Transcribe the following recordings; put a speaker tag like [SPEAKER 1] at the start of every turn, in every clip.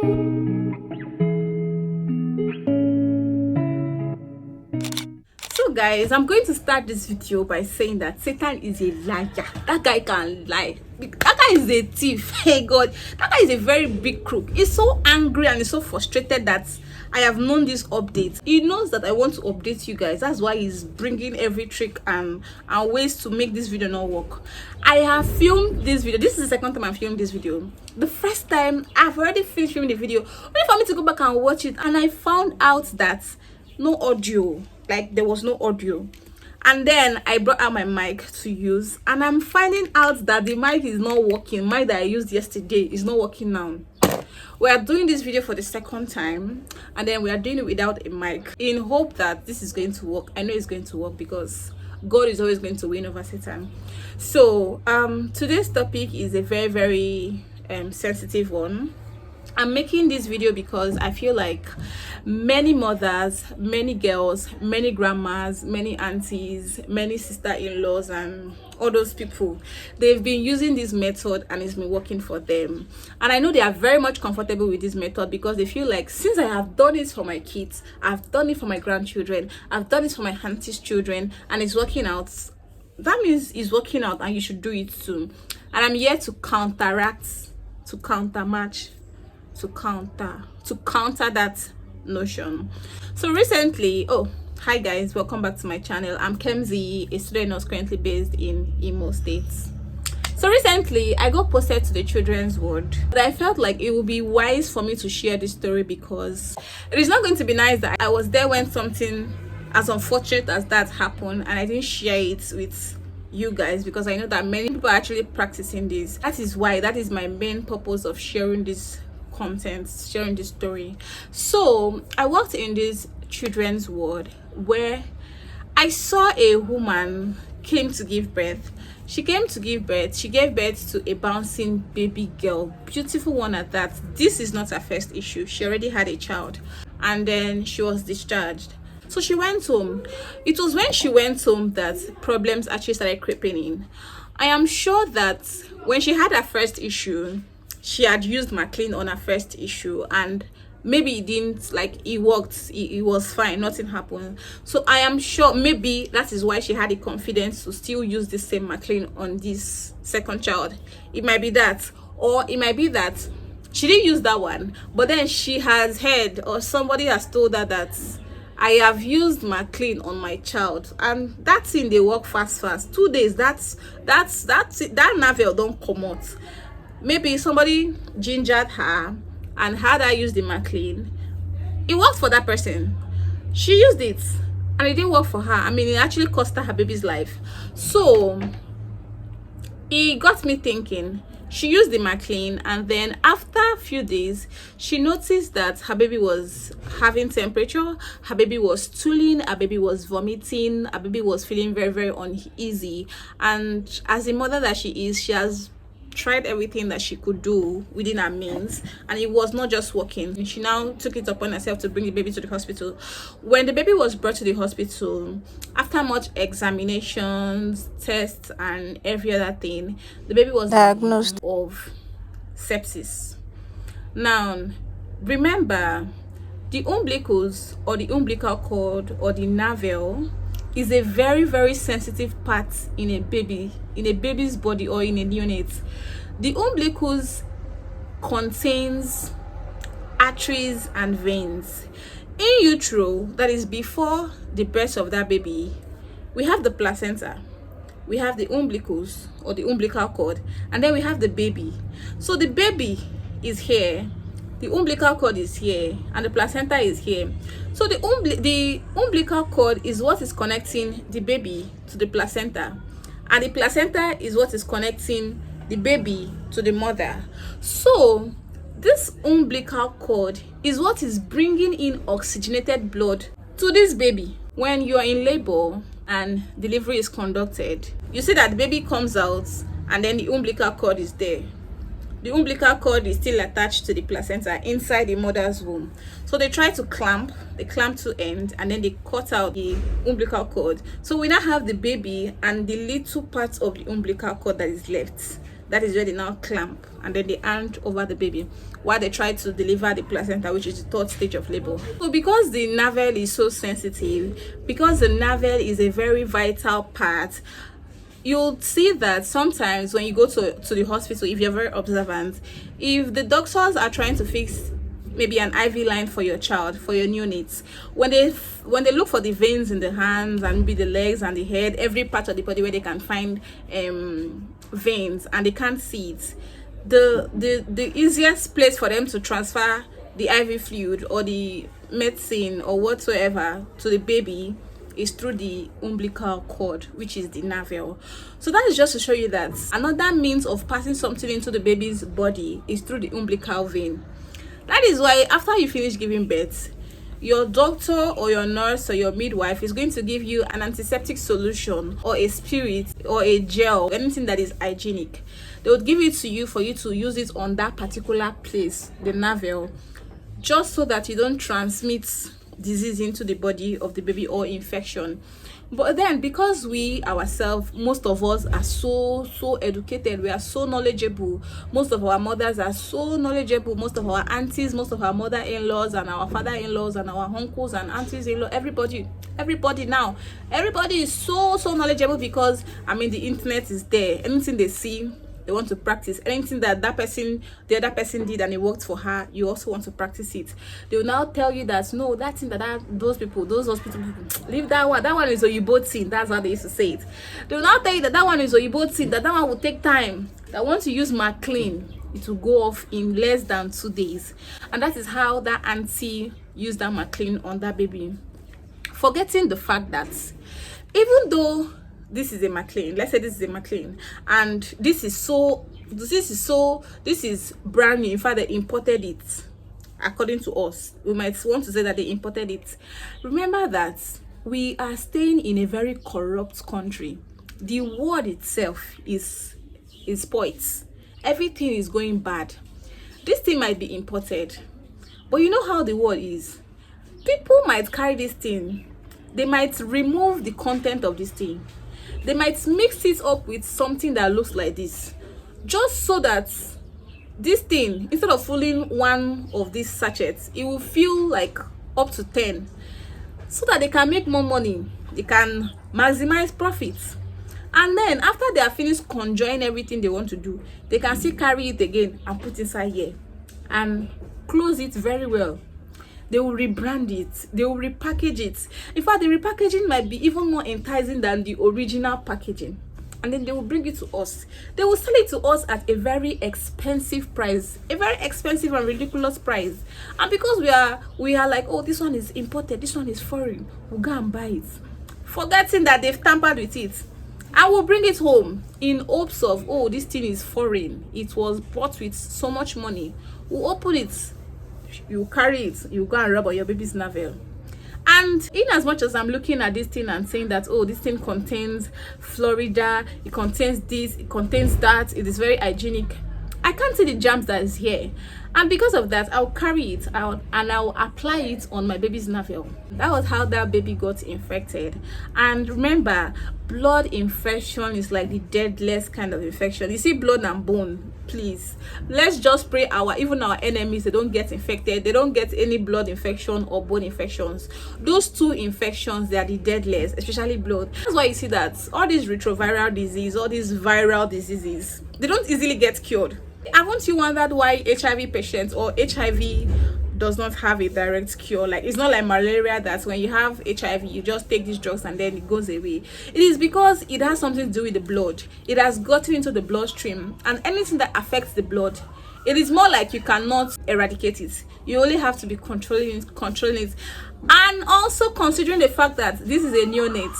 [SPEAKER 1] So guys, I'm going to start this video by saying that Satan is a liar. That guy can lie. That guy is a thief. Hey God, that guy is a very big crook. He's so angry and he's so frustrated that I have known this update. He knows that I want to update you guys. That's why he's bringing every trick and ways to make this video not work. I have filmed this video. This is the second time I filmed this video. The first time I've already finished filming the video, only for me to go back and watch it, and I found out that no audio, like there was no audio. And then I brought out my mic to use, and I'm finding out that the mic is not working. Mic that I used yesterday is not working now. We are doing this video for the second time, and then we are doing it without a mic in hope that this is going to work. I know it's going to work because God is always going to win over Satan. So today's topic is a very sensitive one. I'm making this video because I feel like many mothers, many girls, many grandmas, many aunties, many sister-in-laws and all those people, they've been using this method and it's been working for them. And I know they are very much comfortable with this method because they feel like, since I have done it for my kids, I've done it for my grandchildren, I've done it for my auntie's children, and it's working out, that means it's working out and you should do it too. And I'm here to counteract, to countermatch, to counter that notion. So recently, hi guys, welcome back to my channel. I'm Kemzi, a student nurse currently based in Imo State. So recently I got posted to the children's ward, but I felt like it would be wise for me to share this story because it is not going to be nice that I was there when something as unfortunate as that happened and I didn't share it with you guys, because I know that many people are actually practicing this. That is my main purpose of sharing this content, sharing this story. So I worked in this children's ward where I saw a woman came to give birth. She gave birth to a bouncing baby girl, beautiful one at that. This is not her first issue. She already had a child, and then she was discharged. So she went home. It was when she went home that problems actually started creeping in. I am sure that when she had her first issue, she had used McLean on her first issue, and maybe it didn't, like, it worked, it was fine, nothing happened. So I am sure maybe that is why she had the confidence to still use the same McLean on this second child. It might be that, or it might be that she didn't use that one, but then she has heard, or somebody has told her that I have used McLean on my child, and that thing they work fast 2 days, that navel don't come out. Maybe somebody gingered her and had her use the McLean. It worked for that person. She used it and it didn't work for her. I mean, it actually cost her baby's life. So it got me thinking. She used the McLean, and then after a few days she noticed that her baby was having temperature, her baby was stooling, her baby was vomiting, her baby was feeling very uneasy. And as a mother that she is, she has tried everything that she could do within her means, and it was not just working. And she now took it upon herself to bring the baby to the hospital. When the baby was brought to the hospital, after much examinations, tests and every other thing, the baby was diagnosed of sepsis. Now remember, the umbilicals, or the umbilical cord, or the navel, is a very sensitive part in a baby's body, or in a neonate. The umbilicals contains arteries and veins. In utero, that is before the birth of that baby, we have the placenta, we have the umbilicals, or the umbilical cord, and then we have the baby. So the baby is here, the umbilical cord is here, and the placenta is here. So the umbilical cord is what is connecting the baby to the placenta, and the placenta is what is connecting the baby to the mother. So this umbilical cord is what is bringing in oxygenated blood to this baby. When you are in labor and delivery is conducted, you see that the baby comes out and then the umbilical cord is there. The umbilical cord is still attached to the placenta inside the mother's womb. So they try to clamp two ends, and then they cut out the umbilical cord. So we now have the baby and the little part of the umbilical cord that is left. That is where they now clamp, and then they hand over the baby while they try to deliver the placenta, which is the third stage of labor. So because the navel is so sensitive, because the navel is a very vital part, you'll see that sometimes when you go to the hospital, if you're very observant, if the doctors are trying to fix maybe an IV line for your child, for your neonates, when they look for the veins in the hands and maybe the legs and the head, every part of the body where they can find veins and they can't see it, the easiest place for them to transfer the IV fluid or the medicine or whatsoever to the baby is through the umbilical cord, which is the navel. So that is just to show you that another means of passing something into the baby's body is through the umbilical vein. That is why after you finish giving birth, your doctor or your nurse or your midwife is going to give you an antiseptic solution or a spirit or a gel, anything that is hygienic. They would give it to you for you to use it on that particular place, the navel, just so that you don't transmit disease into the body of the baby or infection. But then, because we ourselves, most of us are so educated, we are so knowledgeable, most of our mothers are so knowledgeable, most of our aunties, most of our mother-in-laws and our father-in-laws and our uncles and aunties-in-law, everybody now, everybody is so knowledgeable, because I mean the internet is there. Anything they see, they want to practice. Anything that the other person did and it worked for her, you also want to practice it. They will now tell you that no, that thing those hospital people, leave that one is Oyibo thing. That's how they used to say it. They will now tell you that one is Oyibo thing, that one will take time, that once you use McLean, it will go off in less than 2 days. And that is how that auntie used that McLean on that baby, forgetting the fact that even though this is a McLean, let's say this is a McLean, and this is brand new. In fact, they imported it. According to us, we might want to say that they imported it. Remember that we are staying in a very corrupt country. The world itself is spoiled. Everything is going bad. This thing might be imported, but you know how the world is. People might carry this thing, they might remove the content of this thing, they might mix it up with something that looks like this, just so that this thing, instead of filling one of these sachets, it will feel like up to 10, so that they can make more money, they can maximize profits. And then after they are finished conjoining everything they want to do, they can still carry it again and put inside here and close it very well. They will rebrand it, they will repackage it. In fact, the repackaging might be even more enticing than the original packaging. And then they will bring it to us. They will sell it to us at a very expensive price, a very expensive and ridiculous price. And because we are like, oh, this one is imported, this one is foreign, we'll go and buy it, forgetting that they've tampered with it. I will bring it home in hopes of, oh, this thing is foreign, it was bought with so much money. We'll open it, you carry it, you go and rub on your baby's navel. And in as much as I'm looking at this thing and saying that, oh, this thing contains Florida, it contains this, it contains that, it is very hygienic, I can't see the germs that is here. And because of that, I'll carry it out and I'll apply it on my baby's navel. That was how that baby got infected. And remember, blood infection is like the deadliest kind of infection. You see blood and bone, please, let's just pray even our enemies, they don't get infected, they don't get any blood infection or bone infections. Those two infections, they are the deadliest, especially blood. That's why you see that all these retroviral disease, all these viral diseases, they don't easily get cured. Haven't you wondered why HIV patients or HIV does not have a direct cure? Like, it's not like malaria that when you have HIV, you just take these drugs and then it goes away. It is because it has something to do with the blood. It has gotten into the bloodstream, and anything that affects the blood, it is more like you cannot eradicate it. You only have to be controlling it. And also considering the fact that this is a neonate,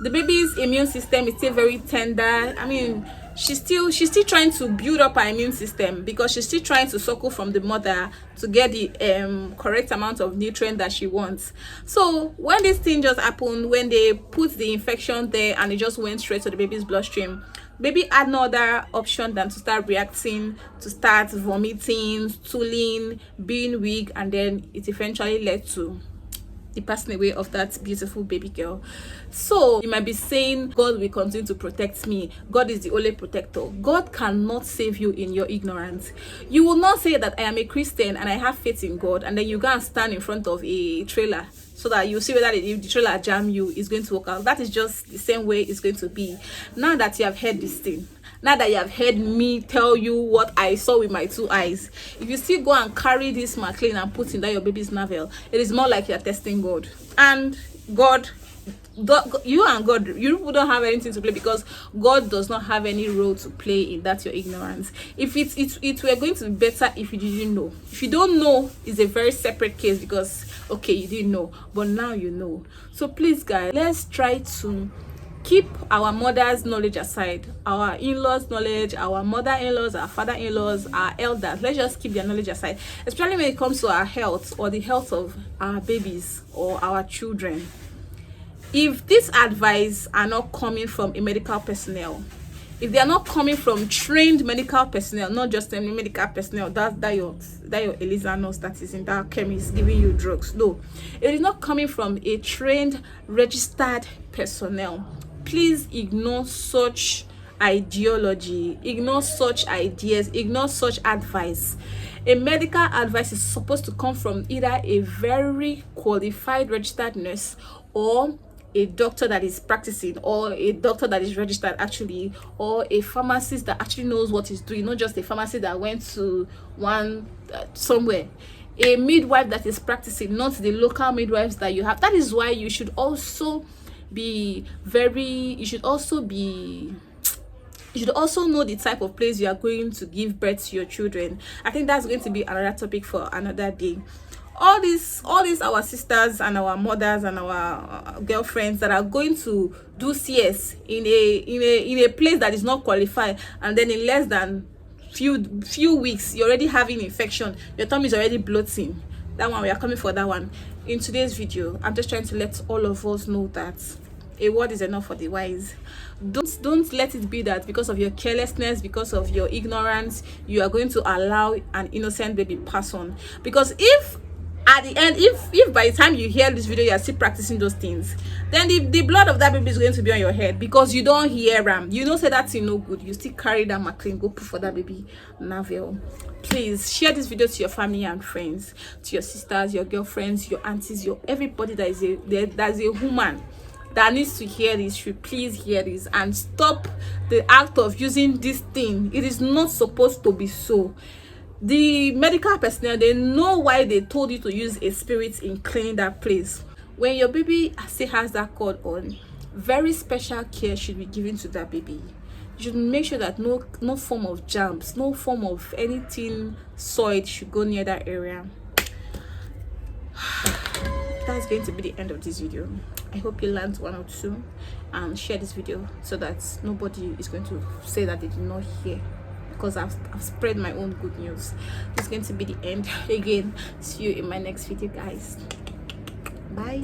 [SPEAKER 1] the baby's immune system is still very tender. I mean, she's still trying to build up her immune system, because she's still trying to suckle from the mother to get the correct amount of nutrient that she wants. So when this thing just happened, when they put the infection there and it just went straight to the baby's bloodstream, baby had no other option than to start reacting, to start vomiting, stooling, being weak, and then it eventually led to the passing away of that beautiful baby girl. So you might be saying, God will continue to protect me, God is the only protector. God cannot save you in your ignorance. You will not say that I am a Christian and I have faith in God, and then you go and stand in front of a trailer so that you see whether if the trailer jam you is going to work out. That is just the same way it's going to be. Now that you have heard this thing, now that you have heard me tell you what I saw with my 2 eyes, if you still go and carry this McLean and put in that your baby's navel, it is more like you're testing God. And God, you and God, you don't have anything to play, because God does not have any role to play in that your ignorance. If it were going to be better if you didn't know. If you don't know, it's a very separate case, because okay, you didn't know, but now you know. So please guys, let's try to keep our mother's knowledge aside, our in-laws knowledge, our mother-in-laws, our father-in-laws, our elders. Let's just keep their knowledge aside, especially when it comes to our health or the health of our babies or our children. If this advice are not coming from a medical personnel, if they are not coming from trained medical personnel, not just any medical personnel, that your Eliza nurse that is in that chemist giving you drugs. No, it is not coming from a trained, registered personnel. Please ignore such ideology, ignore such ideas, ignore such advice. A medical advice is supposed to come from either a very qualified registered nurse, or a doctor that is practicing, or a doctor that is registered actually, or a pharmacist that actually knows what he's doing, not just a pharmacist that went to one somewhere. A midwife that is practicing, not the local midwives that you have. That is why you should also be you should also know the type of place you are going to give birth to your children. I think that's going to be another topic for another day. All these our sisters and our mothers and our girlfriends that are going to do CS in a place that is not qualified, and then in less than few weeks you're already having infection, your tummy is already bloating. That one, we are coming for that one. In today's video, I'm just trying to let all of us know that a word is enough for the wise. Don't let it be that because of your carelessness, because of your ignorance, you are going to allow an innocent baby pass on. Because if at the end, if by the time you hear this video you are still practicing those things, then the blood of that baby is going to be on your head, because you don't hear you don't say that thing no good, you still carry that McLean, go put for that baby navel. Please share this video to your family and friends, to your sisters, your girlfriends, your aunties, your everybody that is a woman that needs to hear this. Should please hear this and stop the act of using this thing. It is not supposed to be so. The medical personnel, they know why they told you to use a spirit in cleaning that place. When your baby still has that cord on, very special care should be given to that baby. You should make sure that no form of germs, no form of anything soiled should go near that area. That's going to be the end of this video. I hope you learned one or two, and share this video so that nobody is going to say that they did not hear, because I've spread my own good news. This is going to be the end. Again, see you in my next video, guys. Bye.